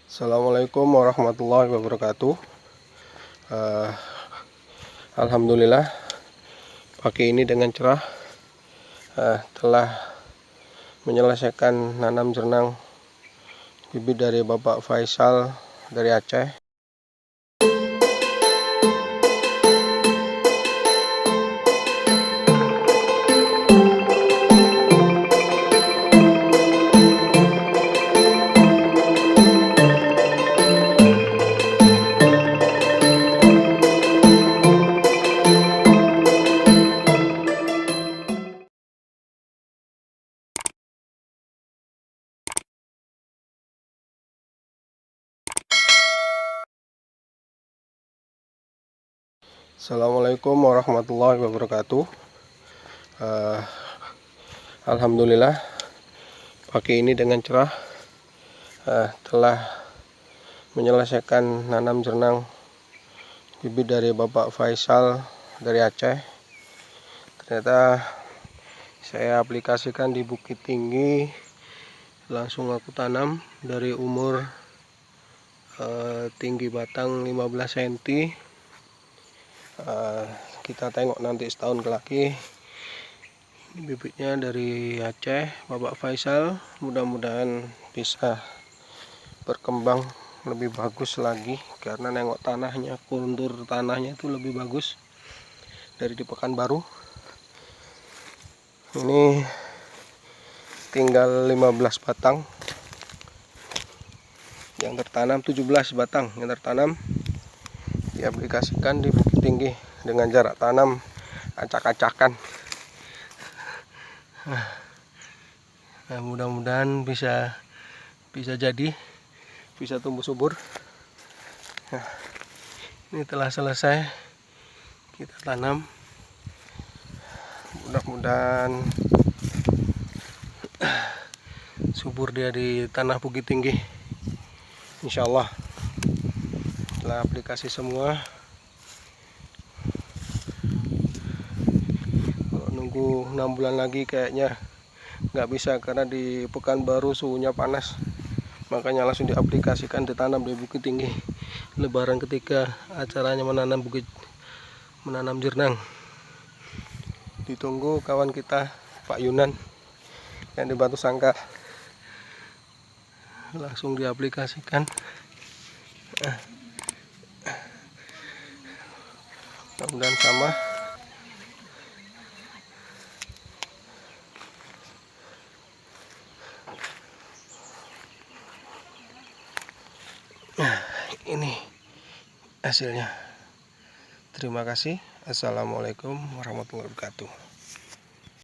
Assalamualaikum warahmatullahi wabarakatuh. Alhamdulillah pagi ini dengan cerah telah menyelesaikan nanam jernang bibit dari Bapak Faisal dari Aceh. Assalamualaikum warahmatullahi wabarakatuh. Alhamdulillah pagi ini dengan cerah telah menyelesaikan nanam jernang bibit dari Bapak Faisal dari Aceh. Ternyata saya aplikasikan di Bukit Tinggi, langsung aku tanam dari umur tinggi batang 15 cm. Kita tengok nanti setahun lagi. Ini bibitnya dari Aceh, Bapak Faisal. Mudah-mudahan bisa berkembang lebih bagus lagi, karena nengok tanahnya, kontur tanahnya itu lebih bagus dari di Pekanbaru. Ini tinggal 15 batang yang tertanam, 17 batang yang tertanam, diaplikasikan di Bukit Tinggi dengan jarak tanam acak-acakan. Nah, mudah-mudahan bisa jadi, bisa tumbuh subur. Nah, ini telah selesai kita tanam. Mudah-mudahan subur dia di tanah Bukit Tinggi, insya Allah. Setelah aplikasi semua, kalau nunggu 6 bulan lagi kayaknya nggak bisa, karena di Pekanbaru suhunya panas. Makanya langsung diaplikasikan, ditanam di Bukit Tinggi. Lebaran ketika acaranya menanam jernang. Ditunggu kawan kita Pak Yunan yang di Batu Sangkar, langsung diaplikasikan. Mudah-mudahan sama. Ini hasilnya. Terima kasih. Assalamualaikum warahmatullahi wabarakatuh.